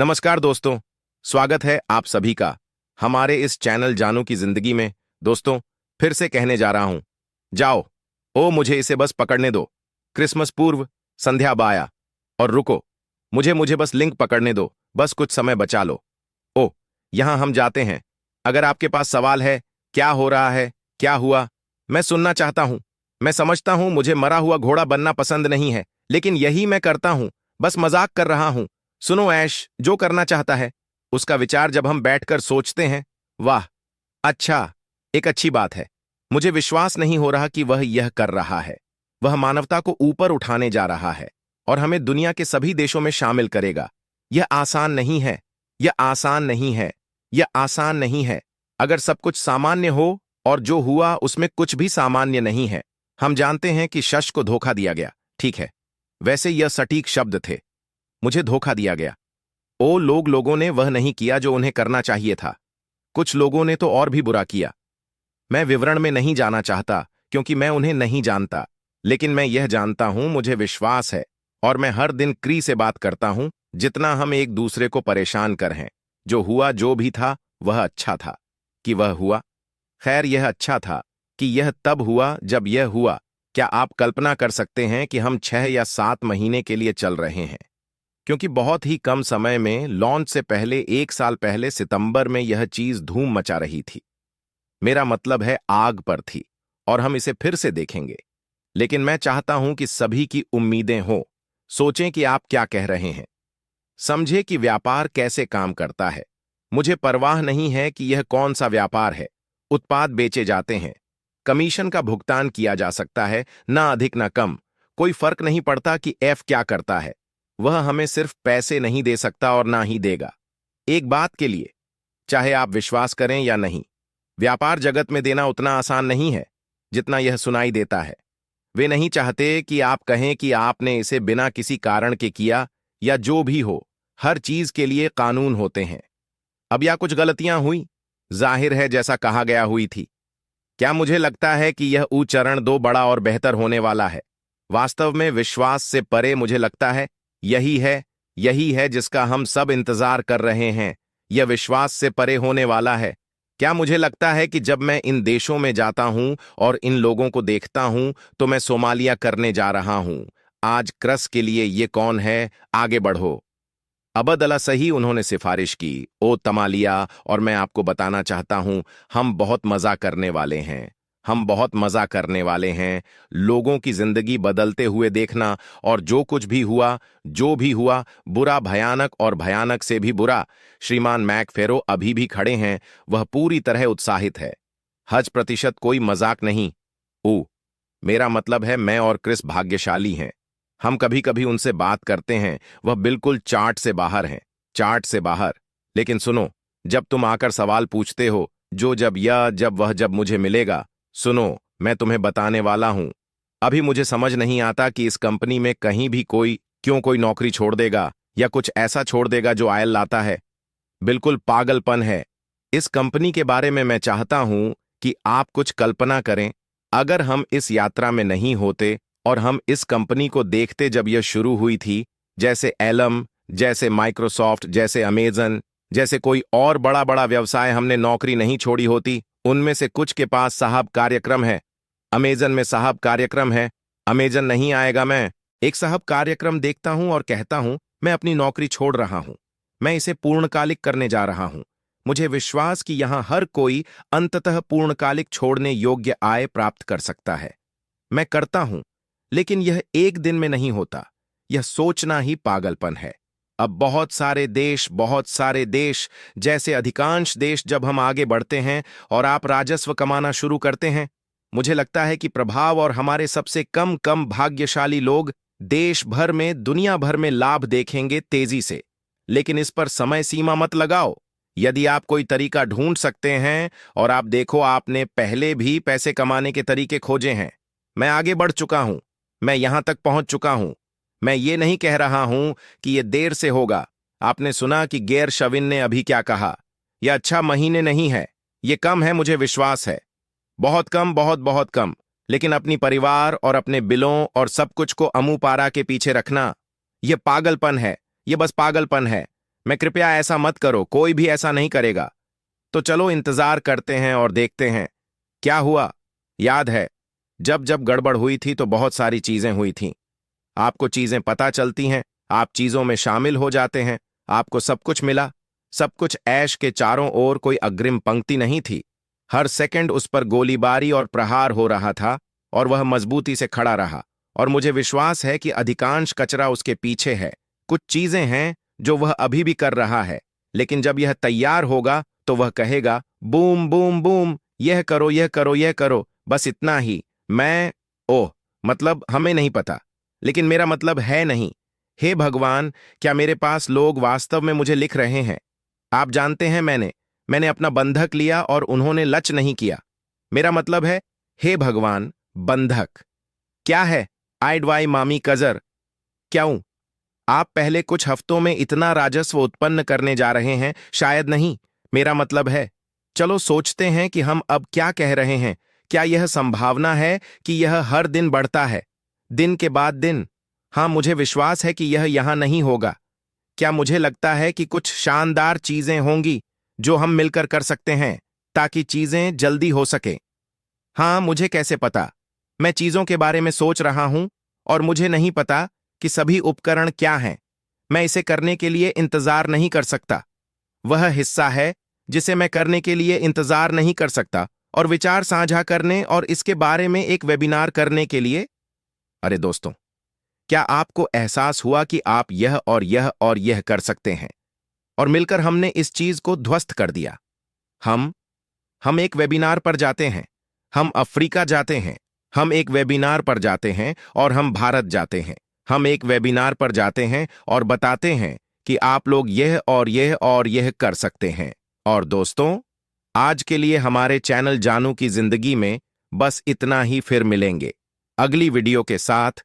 नमस्कार दोस्तों, स्वागत है आप सभी का हमारे इस चैनल जानू की जिंदगी में। दोस्तों, फिर से कहने जा रहा हूं, जाओ, ओ मुझे इसे बस पकड़ने दो। क्रिसमस पूर्व संध्या बाया और रुको, मुझे मुझे बस लिंक पकड़ने दो, बस कुछ समय बचा लो। ओ, यहां हम जाते हैं। अगर आपके पास सवाल है, क्या हो रहा है, क्या हुआ, मैं सुनना चाहता हूं। मैं समझता हूं मुझे मरा हुआ घोड़ा बनना पसंद नहीं है, लेकिन यही मैं करता हूं, बस मजाक कर रहा हूं। सुनो ऐश, जो करना चाहता है उसका विचार जब हम बैठकर सोचते हैं, वाह, अच्छा, एक अच्छी बात है। मुझे विश्वास नहीं हो रहा कि वह यह कर रहा है। वह मानवता को ऊपर उठाने जा रहा है और हमें दुनिया के सभी देशों में शामिल करेगा। यह आसान नहीं है, यह आसान नहीं है, यह आसान नहीं है। अगर सब कुछ सामान्य हो और जो हुआ उसमें कुछ भी सामान्य नहीं है। हम जानते हैं कि शश को धोखा दिया गया, ठीक है, वैसे यह सटीक शब्द थे। मुझे धोखा दिया गया। ओ लोगों ने वह नहीं किया जो उन्हें करना चाहिए था। कुछ लोगों ने तो और भी बुरा किया। मैं विवरण में नहीं जाना चाहता क्योंकि मैं उन्हें नहीं जानता, लेकिन मैं यह जानता हूं, मुझे विश्वास है और मैं हर दिन क्री से बात करता हूं जितना हम एक दूसरे को परेशान कर हैं। जो हुआ जो भी था वह अच्छा था कि वह हुआ। खैर, यह अच्छा था कि यह तब हुआ जब यह हुआ। क्या आप कल्पना कर सकते हैं कि हम 6 या 7 महीने के लिए चल रहे हैं? क्योंकि बहुत ही कम समय में, लॉन्च से पहले 1 साल पहले सितंबर में यह चीज धूम मचा रही थी। मेरा मतलब है आग पर थी और हम इसे फिर से देखेंगे। लेकिन मैं चाहता हूं कि सभी की उम्मीदें हों। सोचें कि आप क्या कह रहे हैं। समझे कि व्यापार कैसे काम करता है। मुझे परवाह नहीं है कि यह कौन सा व्यापार है। उत्पाद बेचे जाते हैं, कमीशन का भुगतान किया जा सकता है, ना अधिक ना कम। कोई फर्क नहीं पड़ता कि एफ क्या करता है। वह हमें सिर्फ पैसे नहीं दे सकता और ना ही देगा। एक बात के लिए, चाहे आप विश्वास करें या नहीं, व्यापार जगत में देना उतना आसान नहीं है जितना यह सुनाई देता है। वे नहीं चाहते कि आप कहें कि आपने इसे बिना किसी कारण के किया या जो भी हो। हर चीज के लिए कानून होते हैं। अब या कुछ गलतियां हुई, जाहिर है जैसा कहा गया हुई थी। क्या मुझे लगता है कि यह चरण 2 बड़ा और बेहतर होने वाला है? वास्तव में विश्वास से परे मुझे लगता है यही है जिसका हम सब इंतजार कर रहे हैं। यह विश्वास से परे होने वाला है। क्या मुझे लगता है कि जब मैं इन देशों में जाता हूं और इन लोगों को देखता हूं तो मैं सोमालिया करने जा रहा हूं? आज क्रस के लिए ये कौन है? आगे बढ़ो। अबद अला सही उन्होंने सिफारिश की, ओ तमालिया, और मैं आपको बताना चाहता हूं, हम बहुत मजा करने वाले हैं। हम बहुत मजा करने वाले हैं। लोगों की जिंदगी बदलते हुए देखना, और जो कुछ भी हुआ, जो भी हुआ, बुरा, भयानक और भयानक से भी बुरा। श्रीमान मैक फेरो अभी भी खड़े हैं। वह पूरी तरह उत्साहित है। हज प्रतिशत कोई मजाक नहीं। ओ, मेरा मतलब है मैं और क्रिस भाग्यशाली हैं। हम कभी कभी उनसे बात करते हैं, वह बिल्कुल चार्ट से बाहर हैं, चार्ट से बाहर। लेकिन सुनो, जब तुम आकर सवाल पूछते हो, जो जब या जब वह जब मुझे मिलेगा, सुनो, मैं तुम्हें बताने वाला हूं। अभी मुझे समझ नहीं आता कि इस कंपनी में कहीं भी कोई नौकरी छोड़ देगा या कुछ ऐसा छोड़ देगा जो आयल लाता है। बिल्कुल पागलपन है। इस कंपनी के बारे में मैं चाहता हूं कि आप कुछ कल्पना करें। अगर हम इस यात्रा में नहीं होते और हम इस कंपनी को देखते जब यह शुरू हुई थी, जैसे एलम, जैसे माइक्रोसॉफ्ट, जैसे अमेजन, जैसे कोई और बड़ा बड़ा व्यवसाय, हमने नौकरी नहीं छोड़ी होती। उनमें से कुछ के पास साहब कार्यक्रम है। अमेजन में साहब कार्यक्रम है। अमेजन नहीं आएगा। मैं एक साहब कार्यक्रम देखता हूं और कहता हूं, मैं अपनी नौकरी छोड़ रहा हूं। मैं इसे पूर्णकालिक करने जा रहा हूं। मुझे विश्वास कि यहां हर कोई अंततः पूर्णकालिक छोड़ने योग्य आय प्राप्त कर सकता है। मैं करता हूं, लेकिन यह एक दिन में नहीं होता। यह सोचना ही पागलपन है। अब बहुत सारे देश, जैसे अधिकांश देश, जब हम आगे बढ़ते हैं और आप राजस्व कमाना शुरू करते हैं, मुझे लगता है कि प्रभाव और हमारे सबसे कम भाग्यशाली लोग देश भर में, दुनिया भर में लाभ देखेंगे तेजी से। लेकिन इस पर समय सीमा मत लगाओ। यदि आप कोई तरीका ढूंढ सकते हैं, और आप देखो, आपने पहले भी पैसे कमाने के तरीके खोजे हैं। मैं आगे बढ़ चुका हूं। मैं यहां तक पहुंच चुका हूं। मैं ये नहीं कह रहा हूं कि यह देर से होगा। आपने सुना कि गैर शविन ने अभी क्या कहा? यह अच्छा महीने नहीं है। यह कम है, मुझे विश्वास है। बहुत कम, बहुत बहुत कम। लेकिन अपनी परिवार और अपने बिलों और सब कुछ को अमूपारा के पीछे रखना, यह पागलपन है। यह बस पागलपन है। मैं कृपया ऐसा मत करो, कोई भी ऐसा नहीं करेगा। तो चलो इंतजार करते हैं और देखते हैं क्या हुआ। याद है, जब जब गड़बड़ हुई थी तो बहुत सारी चीजें हुई थीं। आपको चीजें पता चलती हैं, आप चीजों में शामिल हो जाते हैं, आपको सब कुछ मिला, सब कुछ ऐश के चारों ओर, कोई अग्रिम पंक्ति नहीं थी। हर सेकंड उस पर गोलीबारी और प्रहार हो रहा था और वह मजबूती से खड़ा रहा। और मुझे विश्वास है कि अधिकांश कचरा उसके पीछे है। कुछ चीजें हैं जो वह अभी भी कर रहा है, लेकिन जब यह तैयार होगा तो वह कहेगा, बूम बूम बूम, यह करो यह करो यह करो, बस इतना ही। मैं ओह, मतलब हमें नहीं पता, लेकिन मेरा मतलब है नहीं। हे भगवान, क्या मेरे पास लोग वास्तव में मुझे लिख रहे हैं? आप जानते हैं, मैंने अपना बंधक लिया और उन्होंने लच नहीं किया। मेरा मतलब है, हे भगवान, बंधक क्या है? आइडवाई मामी कजर, क्यों? आप पहले कुछ हफ्तों में इतना राजस्व उत्पन्न करने जा रहे हैं? शायद नहीं। मेरा मतलब है, चलो सोचते हैं कि हम अब क्या कह रहे हैं। क्या यह संभावना है कि यह हर दिन बढ़ता है, दिन के बाद दिन? हाँ, मुझे विश्वास है कि यह यहां नहीं होगा। क्या मुझे लगता है कि कुछ शानदार चीजें होंगी जो हम मिलकर कर सकते हैं ताकि चीजें जल्दी हो सके? हाँ, मुझे कैसे पता? मैं चीजों के बारे में सोच रहा हूं और मुझे नहीं पता कि सभी उपकरण क्या हैं। मैं इसे करने के लिए इंतजार नहीं कर सकता। वह हिस्सा है जिसे मैं करने के लिए इंतजार नहीं कर सकता, और विचार साझा करने और इसके बारे में एक वेबिनार करने के लिए। अरे दोस्तों, क्या आपको एहसास हुआ कि आप यह और यह और यह कर सकते हैं, और मिलकर हमने इस चीज को ध्वस्त कर दिया। हम एक वेबिनार पर जाते हैं, हम अफ्रीका जाते हैं, हम एक वेबिनार पर जाते हैं और हम भारत जाते हैं। हम एक वेबिनार पर जाते हैं और बताते हैं कि आप लोग यह और यह और यह कर सकते हैं। और दोस्तों, आज के लिए हमारे चैनल जानू की जिंदगी में बस इतना ही। फिर मिलेंगे अगली वीडियो के साथ।